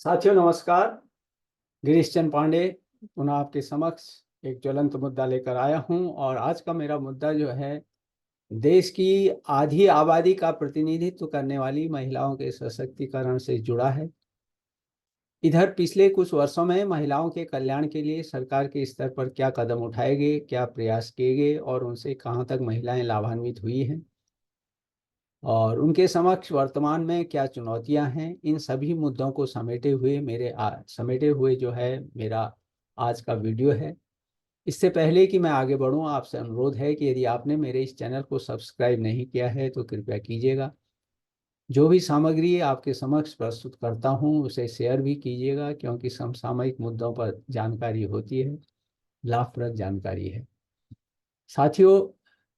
साथियों नमस्कार। गिरीश चंद पांडे पुनः आपके समक्ष एक ज्वलंत मुद्दा लेकर आया हूं और आज का मेरा मुद्दा जो है देश की आधी आबादी का प्रतिनिधित्व करने वाली महिलाओं के सशक्तिकरण से जुड़ा है। इधर पिछले कुछ वर्षों में महिलाओं के कल्याण के लिए सरकार के स्तर पर क्या कदम उठाए गए, क्या प्रयास किए गए और उनसे कहां तक महिलाएं लाभान्वित हुई हैं और उनके समक्ष वर्तमान में क्या चुनौतियां हैं, इन सभी मुद्दों को समेटे हुए जो है मेरा आज का वीडियो है। इससे पहले कि मैं आगे बढ़ूं, आपसे अनुरोध है कि यदि आपने मेरे इस चैनल को सब्सक्राइब नहीं किया है तो कृपया कीजिएगा। जो भी सामग्री आपके समक्ष प्रस्तुत करता हूं उसे शेयर भी कीजिएगा, क्योंकि समसामयिक मुद्दों पर जानकारी होती है, लाभप्रद जानकारी है। साथियों,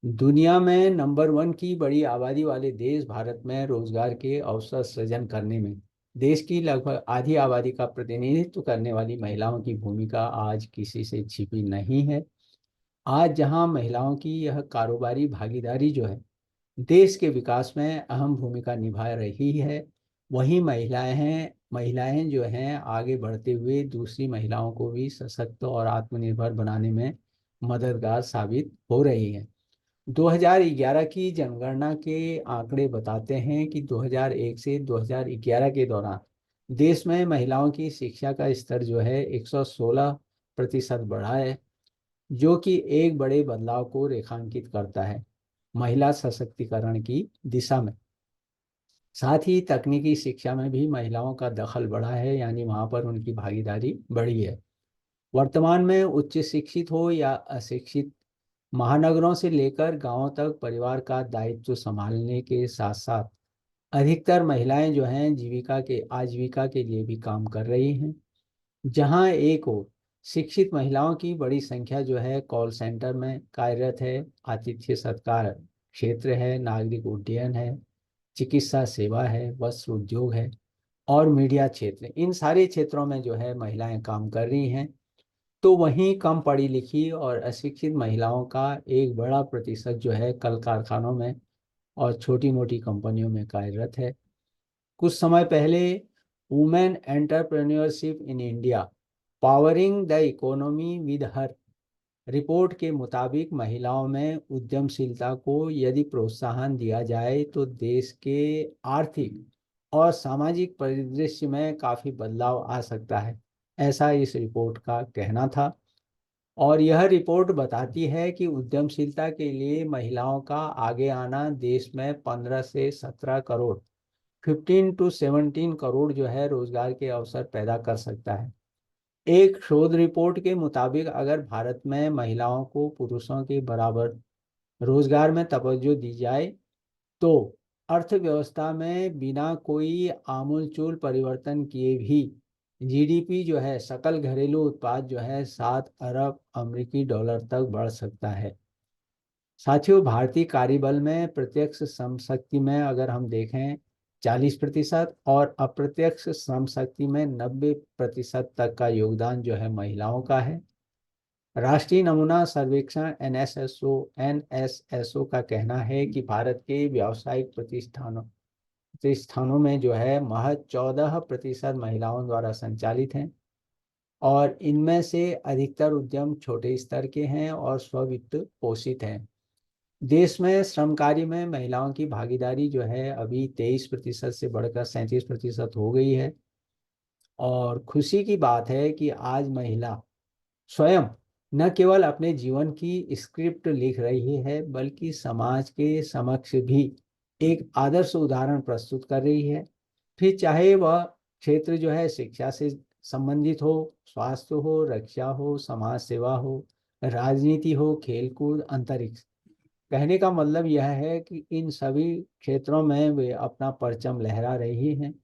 दुनिया में नंबर 1 की बड़ी आबादी वाले देश भारत में रोजगार के अवसर सृजन करने में देश की लगभग आधी आबादी का प्रतिनिधित्व करने वाली महिलाओं की भूमिका आज किसी से छिपी नहीं है। आज जहां महिलाओं की यह कारोबारी भागीदारी जो है देश के विकास में अहम भूमिका निभा रही है, वहीं महिलाएं जो हैं आगे बढ़ते हुए दूसरी महिलाओं को भी सशक्त और आत्मनिर्भर बनाने में मददगार साबित हो रही हैं। 2011 की जनगणना के आंकड़े बताते हैं कि 2001 से 2011 के दौरान देश में महिलाओं की शिक्षा का स्तर जो है 116% बढ़ा है, जो कि एक बड़े बदलाव को रेखांकित करता है महिला सशक्तिकरण की दिशा में। साथ ही तकनीकी शिक्षा में भी महिलाओं का दखल बढ़ा है, यानी वहाँ पर उनकी भागीदारी बढ़ी है। वर्तमान में उच्च शिक्षित हो या अशिक्षित, महानगरों से लेकर गांवों तक परिवार का दायित्व संभालने के साथ साथ अधिकतर महिलाएं जो हैं आजीविका के लिए भी काम कर रही हैं। जहां एक ओर शिक्षित महिलाओं की बड़ी संख्या जो है कॉल सेंटर में कार्यरत है, आतिथ्य सत्कार क्षेत्र है, नागरिक उड्डयन है, चिकित्सा सेवा है, वस्त्र उद्योग है और मीडिया क्षेत्र, इन सारे क्षेत्रों में जो है महिलाएं काम कर रही हैं। तो वहीं कम पढ़ी लिखी और अशिक्षित महिलाओं का एक बड़ा प्रतिशत जो है कल कारखानों में और छोटी मोटी कंपनियों में कार्यरत है। कुछ समय पहले women entrepreneurship in India powering the economy with her report के मुताबिक महिलाओं में उद्यमशीलता को यदि प्रोत्साहन दिया जाए तो देश के आर्थिक और सामाजिक परिदृश्य में काफ़ी बदलाव आ सकता है, ऐसा इस रिपोर्ट का कहना था। और यह रिपोर्ट बताती है कि उद्यमशीलता के लिए महिलाओं का आगे आना देश में 15 से 17 करोड़ 15 to 17 करोड़ जो है रोजगार के अवसर पैदा कर सकता है। एक शोध रिपोर्ट के मुताबिक अगर भारत में महिलाओं को पुरुषों के बराबर रोजगार में तवज्जो दी जाए तो अर्थव्यवस्था में बिना कोई आमूलचूल परिवर्तन किए भी जीडीपी जो है सकल घरेलू उत्पाद जो है 7 अरब अमेरिकी डॉलर तक बढ़ सकता है। साथियों, भारतीय कार्यबल में प्रत्यक्ष श्रम शक्ति में अगर हम देखें 40% और अप्रत्यक्ष श्रम शक्ति में 90% तक का योगदान जो है महिलाओं का है। राष्ट्रीय नमूना सर्वेक्षण एनएसएसओ का कहना है कि भारत के व्यावसायिक प्रतिष्ठानों में जो है महज 14% महिलाओं द्वारा संचालित हैं और इनमें से अधिकतर उद्यम छोटे स्तर के हैं और स्ववित्त पोषित हैं। देश में श्रम कार्य में महिलाओं की भागीदारी जो है अभी 23% से बढ़कर 37% हो गई है। और खुशी की बात है कि आज महिला स्वयं न केवल अपने जीवन की स्क्रिप्ट लिख रही है बल्कि समाज के समक्ष भी एक आदर्श उदाहरण प्रस्तुत कर रही है। फिर चाहे वह क्षेत्र जो है शिक्षा से संबंधित हो, स्वास्थ्य हो, रक्षा हो, समाज सेवा हो, राजनीति हो, खेलकूद, अंतरिक्ष। कहने का मतलब यह है कि इन सभी क्षेत्रों में वे अपना परचम लहरा रही हैं।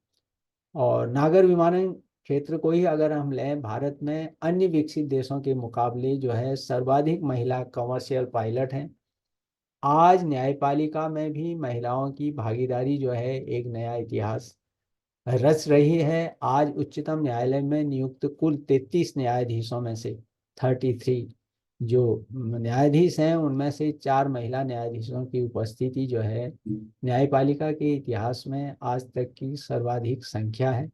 और नागर विमानन क्षेत्र को ही अगर हम लें, भारत में अन्य विकसित देशों के मुकाबले जो है सर्वाधिक महिला कमर्शियल पायलट हैं। आज न्यायपालिका में भी महिलाओं की भागीदारी जो है एक नया इतिहास रच रही है। आज उच्चतम न्यायालय में नियुक्त कुल 33 न्यायाधीशों में से 33 जो न्यायाधीश हैं उनमें से 4 महिला न्यायाधीशों की उपस्थिति जो है न्यायपालिका के इतिहास में आज तक की सर्वाधिक संख्या है।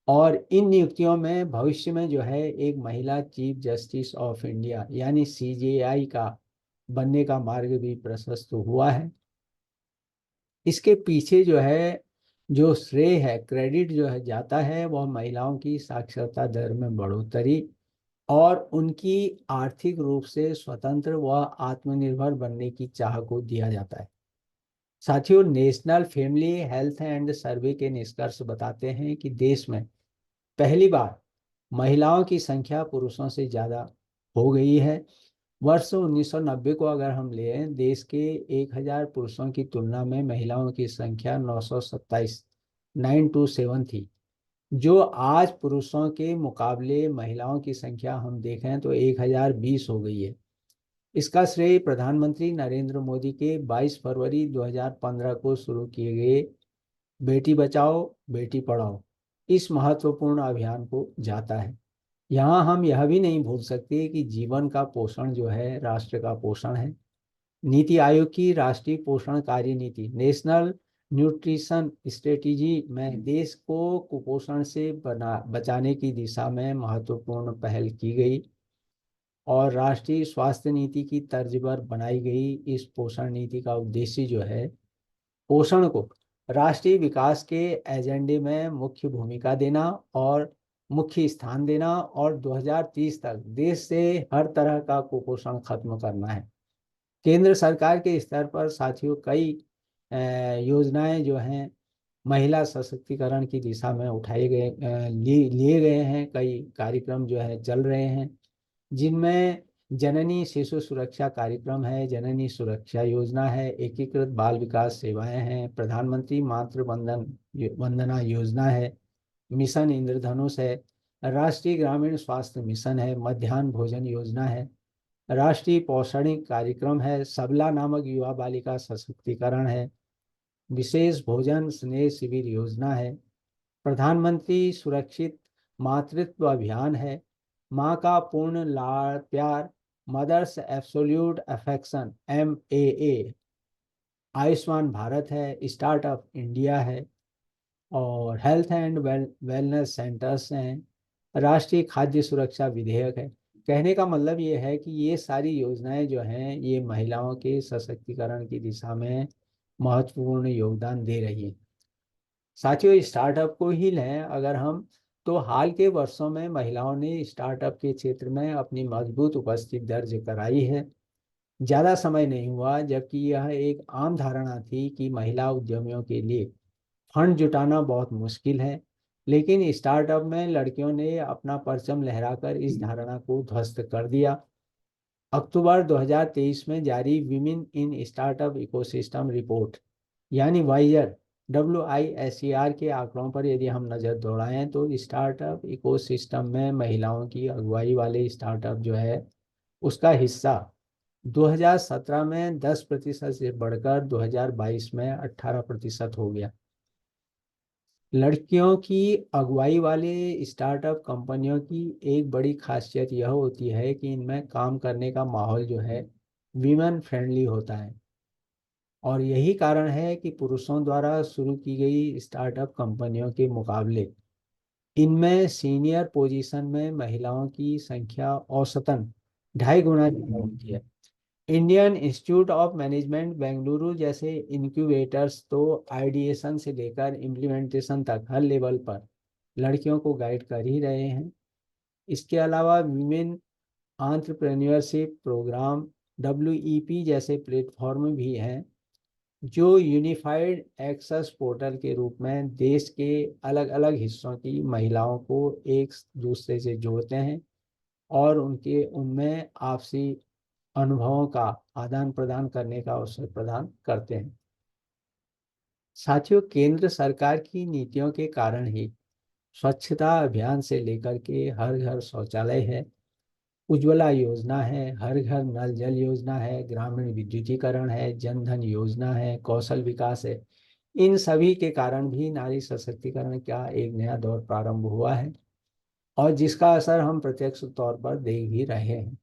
और इन नियुक्तियों में भविष्य में जो है एक महिला चीफ जस्टिस ऑफ इंडिया यानी सीजेआई का बनने का मार्ग भी प्रशस्त हुआ है। इसके पीछे जो है जो श्रेय है, क्रेडिट जो है जाता है, वह महिलाओं की साक्षरता दर में बढ़ोतरी और उनकी आर्थिक रूप से स्वतंत्र व आत्मनिर्भर बनने की चाह को दिया जाता है। साथियों, नेशनल फैमिली हेल्थ एंड सर्वे के निष्कर्ष बताते हैं कि देश में पहली बार महिलाओं की संख्या पुरुषों से ज़्यादा हो गई है। वर्ष 1990 को अगर हम लें, देश के 1000 पुरुषों की तुलना में महिलाओं की संख्या 927 927 थी। जो आज पुरुषों के मुकाबले महिलाओं की संख्या हम देखें तो 1020 हो गई है। इसका श्रेय प्रधानमंत्री नरेंद्र मोदी के 22 फरवरी 2015 को शुरू किए गए बेटी बचाओ बेटी पढ़ाओ इस महत्वपूर्ण अभियान को जाता है। यहाँ हम यह भी नहीं भूल सकते कि जीवन का पोषण जो है राष्ट्र का पोषण है। नीति आयोग की राष्ट्रीय पोषण कार्य नीति नेशनल न्यूट्रिशन स्ट्रेटेजी में देश को कुपोषण से बचाने की दिशा में महत्वपूर्ण पहल की गई और राष्ट्रीय स्वास्थ्य नीति की तर्ज पर बनाई गई इस पोषण नीति का उद्देश्य जो है पोषण को राष्ट्रीय विकास के एजेंडे में मुख्य भूमिका देना और मुख्य स्थान देना और 2030 तक देश से हर तरह का कुपोषण खत्म करना है। केंद्र सरकार के स्तर पर साथियों कई योजनाएं जो हैं महिला सशक्तिकरण की दिशा में उठाए गए लिए गए हैं। कई कार्यक्रम जो है चल रहे हैं जिनमें जननी शिशु सुरक्षा कार्यक्रम है, जननी सुरक्षा योजना है, एकीकृत बाल विकास सेवाएं हैं, प्रधानमंत्री मातृ वंदना योजना है, मिशन इंद्रधनुष है, राष्ट्रीय ग्रामीण स्वास्थ्य मिशन है, मध्याह्न भोजन योजना है, राष्ट्रीय पौषणिक कार्यक्रम है, सबला नामक युवा बालिका सशक्तिकरण है, विशेष भोजन स्नेह शिविर योजना है, प्रधानमंत्री सुरक्षित मातृत्व अभियान है, माँ का पूर्ण लाड़ प्यार mother's absolute affection MAA, Ayushman Bharat है, स्टार्टअप इंडिया है और हेल्थ एंड वेलनेस सेंटर्स हैं, राष्ट्रीय खाद्य सुरक्षा विधेयक है। कहने का मतलब ये है कि ये सारी योजनाएं जो हैं ये महिलाओं के सशक्तिकरण की दिशा में महत्वपूर्ण योगदान दे रही हैं। साथियों, स्टार्टअप को ही लें अगर हम, तो हाल के वर्षों में महिलाओं ने स्टार्टअप के क्षेत्र में अपनी मजबूत उपस्थिति दर्ज कराई है। ज़्यादा समय नहीं हुआ जबकि यह एक आम धारणा थी कि महिला उद्यमियों के लिए फंड जुटाना बहुत मुश्किल है, लेकिन स्टार्टअप में लड़कियों ने अपना परचम लहराकर इस धारणा को ध्वस्त कर दिया। अक्टूबर 2023 में जारी women in startup ecosystem report यानी वाइजर WISER के आंकड़ों पर यदि हम नज़र दौड़ाएं तो स्टार्टअप इकोसिस्टम में महिलाओं की अगुवाई वाले स्टार्टअप जो है उसका हिस्सा 2017 में 10% से बढ़कर 2022 में 18% हो गया। लड़कियों की अगुवाई वाले स्टार्टअप कंपनियों की एक बड़ी खासियत यह होती है कि इनमें काम करने का माहौल जो है वीमेन फ्रेंडली होता है और यही कारण है कि पुरुषों द्वारा शुरू की गई स्टार्टअप कंपनियों के मुकाबले इनमें सीनियर पोजीशन में महिलाओं की संख्या औसतन 2.5 गुना ज़्यादा होती है। Indian institute of management Bengaluru जैसे इनक्यूबेटर्स तो आइडिएशन से लेकर इम्प्लीमेंटेशन तक हर लेवल पर लड़कियों को गाइड कर ही रहे हैं। इसके अलावा विमेन एंटरप्रेन्योरशिप प्रोग्राम WEP जैसे प्लेटफॉर्म भी हैं जो यूनिफाइड एक्सेस पोर्टल के रूप में देश के अलग अलग हिस्सों की महिलाओं को एक दूसरे से जोड़ते हैं और उनके उनमें आपसी अनुभवों का आदान प्रदान करने का अवसर प्रदान करते हैं। साथियों, केंद्र सरकार की नीतियों के कारण ही स्वच्छता अभियान से लेकर के हर घर शौचालय है, उज्ज्वला योजना है, हर घर नल जल योजना है, ग्रामीण विद्युतीकरण है, जन धन योजना है, कौशल विकास है, इन सभी के कारण भी नारी सशक्तिकरण का एक नया दौर प्रारंभ हुआ है और जिसका असर हम प्रत्यक्ष तौर पर देख भी रहे हैं।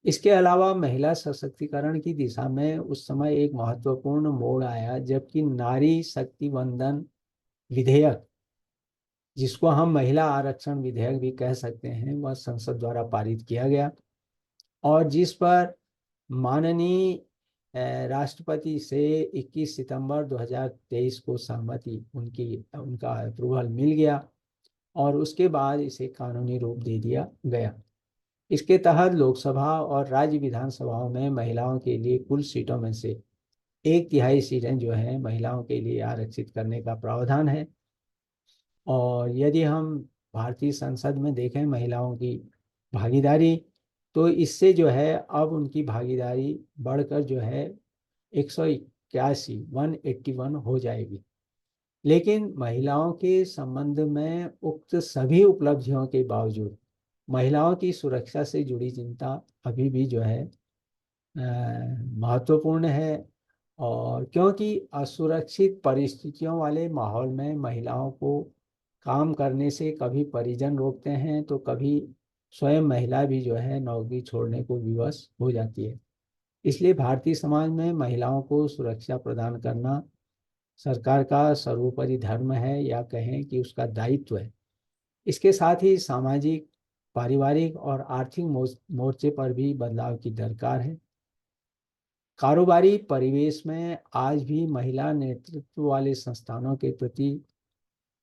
इसके अलावा महिला सशक्तिकरण की दिशा में उस समय एक महत्वपूर्ण मोड़ आया जबकि नारी शक्ति वंदन विधेयक जिसको हम महिला आरक्षण विधेयक भी कह सकते हैं, वह संसद द्वारा पारित किया गया, और जिस पर माननीय राष्ट्रपति से 21 सितंबर 2023 को सहमति उनका अप्रूवल मिल गया, और उसके बाद इसे कानूनी रूप दे दिया गया। इसके तहत लोकसभा और राज्य विधानसभाओं में महिलाओं के लिए कुल सीटों में से 1/3 सीटें जो हैं महिलाओं के लिए आरक्षित करने का प्रावधान है। और यदि हम भारतीय संसद में देखें महिलाओं की भागीदारी, तो इससे जो है अब उनकी भागीदारी बढ़कर जो है 181 हो जाएगी। लेकिन महिलाओं के संबंध में उक्त सभी उपलब्धियों के बावजूद महिलाओं की सुरक्षा से जुड़ी चिंता अभी भी जो है महत्वपूर्ण है। और क्योंकि असुरक्षित परिस्थितियों वाले माहौल में महिलाओं को काम करने से कभी परिजन रोकते हैं, तो कभी स्वयं महिला भी जो है नौकरी छोड़ने को विवश हो जाती है। इसलिए भारतीय समाज में महिलाओं को सुरक्षा प्रदान करना सरकार का सर्वोपरि धर्म है, या कहें कि उसका दायित्व है। इसके साथ ही सामाजिक, पारिवारिक और आर्थिक मोर्चे पर भी बदलाव की दरकार है। कारोबारी परिवेश में आज भी महिला नेतृत्व वाले संस्थानों के प्रति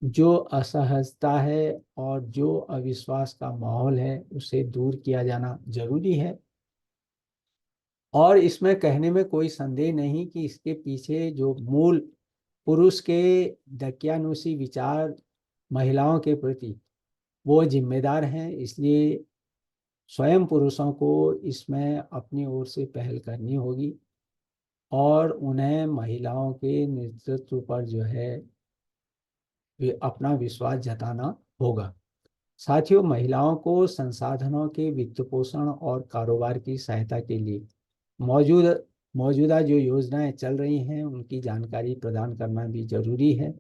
जो असहजता है और जो अविश्वास का माहौल है, उसे दूर किया जाना जरूरी है। और इसमें कहने में कोई संदेह नहीं कि इसके पीछे जो मूल पुरुष के दकियानुसी विचार महिलाओं के प्रति वो जिम्मेदार हैं। इसलिए स्वयं पुरुषों को इसमें अपनी ओर से पहल करनी होगी, और उन्हें महिलाओं के नेतृत्व पर जो है अपना विश्वास जताना होगा। साथियों, महिलाओं को संसाधनों के वित्त पोषण और कारोबार की सहायता के लिए मौजूद मौजूदा जो योजनाएं चल रही हैं उनकी जानकारी प्रदान करना भी जरूरी है।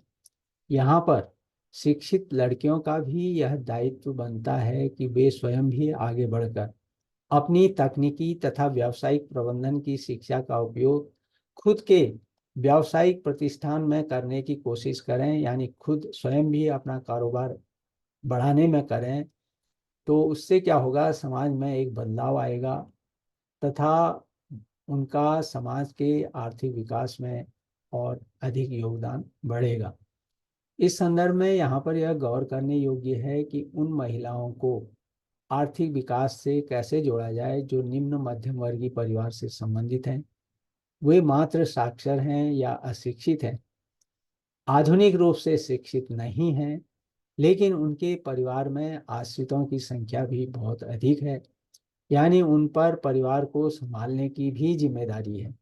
यहाँ पर शिक्षित लड़कियों का भी यह दायित्व बनता है कि वे स्वयं भी आगे बढ़कर अपनी तकनीकी तथा व्यावसायिक प्रबंधन की शिक्षा का उपयोग खुद के व्यावसायिक प्रतिष्ठान में करने की कोशिश करें, यानी खुद स्वयं भी अपना कारोबार बढ़ाने में करें। तो उससे क्या होगा, समाज में एक बदलाव आएगा तथा उनका समाज के आर्थिक विकास में और अधिक योगदान बढ़ेगा। इस संदर्भ में यहाँ पर यह गौर करने योग्य है कि उन महिलाओं को आर्थिक विकास से कैसे जोड़ा जाए जो निम्न मध्यम वर्गीय परिवार से संबंधित हैं। वे मात्र साक्षर हैं या अशिक्षित हैं, आधुनिक रूप से शिक्षित नहीं हैं, लेकिन उनके परिवार में आश्रितों की संख्या भी बहुत अधिक है, यानी उन पर परिवार को संभालने की भी जिम्मेदारी है।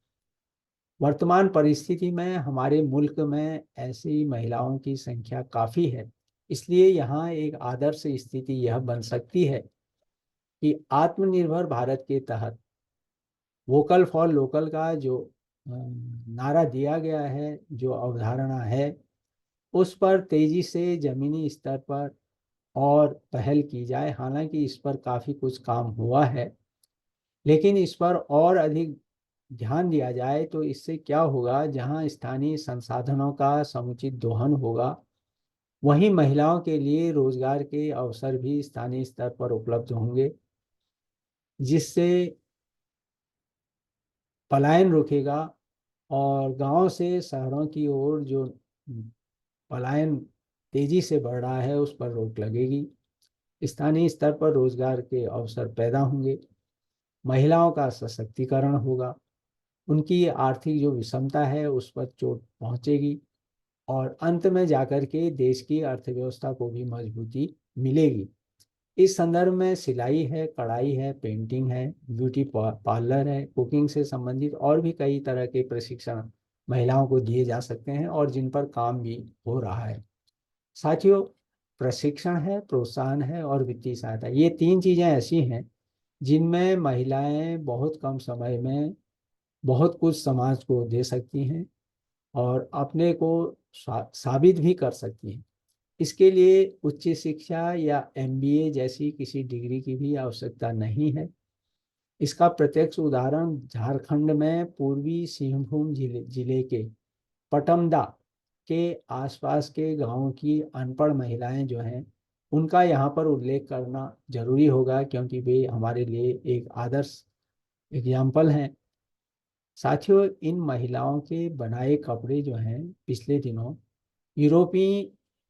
वर्तमान परिस्थिति में हमारे मुल्क में ऐसी महिलाओं की संख्या काफ़ी है। इसलिए यहाँ एक आदर्श स्थिति यह बन सकती है कि आत्मनिर्भर भारत के तहत वोकल फॉर लोकल का जो नारा दिया गया है, जो अवधारणा है, उस पर तेजी से जमीनी स्तर पर और पहल की जाए। हालांकि इस पर काफ़ी कुछ काम हुआ है, लेकिन इस पर और अधिक ध्यान दिया जाए तो इससे क्या होगा, जहां स्थानीय संसाधनों का समुचित दोहन होगा, वहीं महिलाओं के लिए रोजगार के अवसर भी स्थानीय स्तर पर उपलब्ध होंगे, जिससे पलायन रुकेगा और गांव से शहरों की ओर जो पलायन तेजी से बढ़ रहा है उस पर रोक लगेगी। स्थानीय स्तर पर रोजगार के अवसर पैदा होंगे, महिलाओं का सशक्तिकरण होगा, उनकी आर्थिक जो विषमता है उस पर चोट पहुंचेगी, और अंत में जाकर के देश की अर्थव्यवस्था को भी मजबूती मिलेगी। इस संदर्भ में सिलाई है, कढ़ाई है, पेंटिंग है, ब्यूटी पार्लर है, कुकिंग से संबंधित और भी कई तरह के प्रशिक्षण महिलाओं को दिए जा सकते हैं, और जिन पर काम भी हो रहा है। साथियों, प्रशिक्षण है, प्रोत्साहन है और वित्तीय सहायता, ये तीन चीज़ें ऐसी हैं जिनमें महिलाएं बहुत कम समय में बहुत कुछ समाज को दे सकती हैं और अपने को साबित भी कर सकती हैं। इसके लिए उच्च शिक्षा या एमबीए जैसी किसी डिग्री की भी आवश्यकता नहीं है। इसका प्रत्यक्ष उदाहरण झारखंड में पूर्वी सिंहभूम जिले के पटमदा के आसपास के गांवों की अनपढ़ महिलाएं जो हैं उनका यहाँ पर उल्लेख करना जरूरी होगा, क्योंकि वे हमारे लिए एक आदर्श एग्जाम्पल हैं। साथियों, इन महिलाओं के बनाए कपड़े जो हैं पिछले दिनों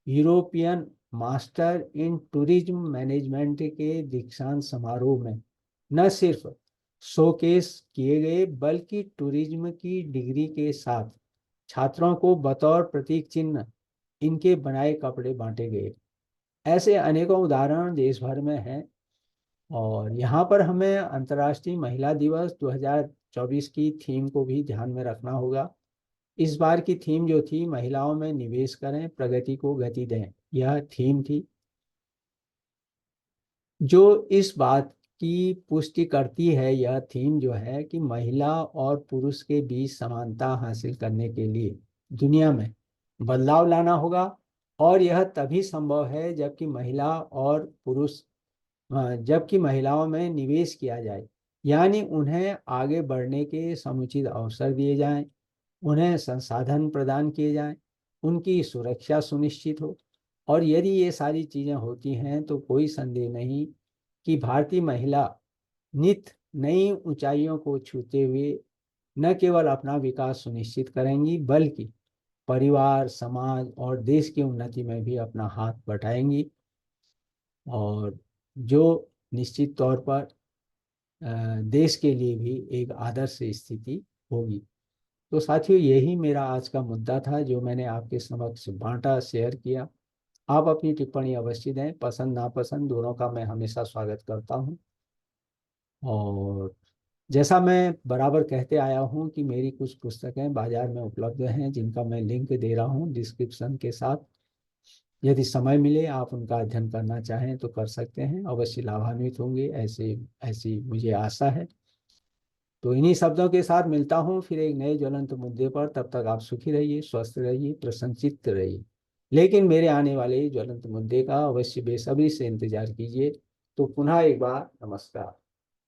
European master in tourism management के दीक्षांत समारोह में न सिर्फ शोकेस किए गए, बल्कि टूरिज्म की डिग्री के साथ छात्रों को बतौर प्रतीक चिन्ह इनके बनाए कपड़े बांटे गए। ऐसे अनेकों उदाहरण देश भर में हैं। और यहाँ पर हमें अंतर्राष्ट्रीय महिला दिवस 2024 की थीम को भी ध्यान में रखना होगा। इस बार की थीम जो थी, महिलाओं में निवेश करें, प्रगति को गति दें, यह थीम थी, जो इस बात की पुष्टि करती है। यह थीम जो है कि महिला और पुरुष के बीच समानता हासिल करने के लिए दुनिया में बदलाव लाना होगा। और यह तभी संभव है जबकि महिलाओं में निवेश किया जाए, यानी उन्हें आगे बढ़ने के समुचित अवसर दिए जाएं, उन्हें संसाधन प्रदान किए जाएं, उनकी सुरक्षा सुनिश्चित हो। और यदि ये सारी चीज़ें होती हैं तो कोई संदेह नहीं कि भारतीय महिला नित नई ऊंचाइयों को छूते हुए न केवल अपना विकास सुनिश्चित करेंगी, बल्कि परिवार, समाज और देश की उन्नति में भी अपना हाथ बटाएंगी, और जो निश्चित तौर पर देश के लिए भी एक आदर्श स्थिति होगी। तो साथियों, यही मेरा आज का मुद्दा था जो मैंने आपके समक्ष बांटा, शेयर किया। आप अपनी टिप्पणी अवश्य दें, पसंद नापसंद दोनों का मैं हमेशा स्वागत करता हूं। और जैसा मैं बराबर कहते आया हूं कि मेरी कुछ पुस्तकें बाजार में उपलब्ध हैं, जिनका मैं लिंक दे रहा हूं डिस्क्रिप्शन के साथ। यदि समय मिले, आप उनका अध्ययन करना चाहें तो कर सकते हैं, अवश्य लाभान्वित होंगे, ऐसी मुझे आशा है। तो इन्हीं शब्दों के साथ मिलता हूँ फिर एक नए ज्वलंत मुद्दे पर। तब तक आप सुखी रहिए, स्वस्थ रहिए, प्रसन्नचित्त रहिए। लेकिन मेरे आने वाले ज्वलंत मुद्दे का अवश्य बेसब्री से इंतजार कीजिए। तो पुनः एक बार नमस्कार।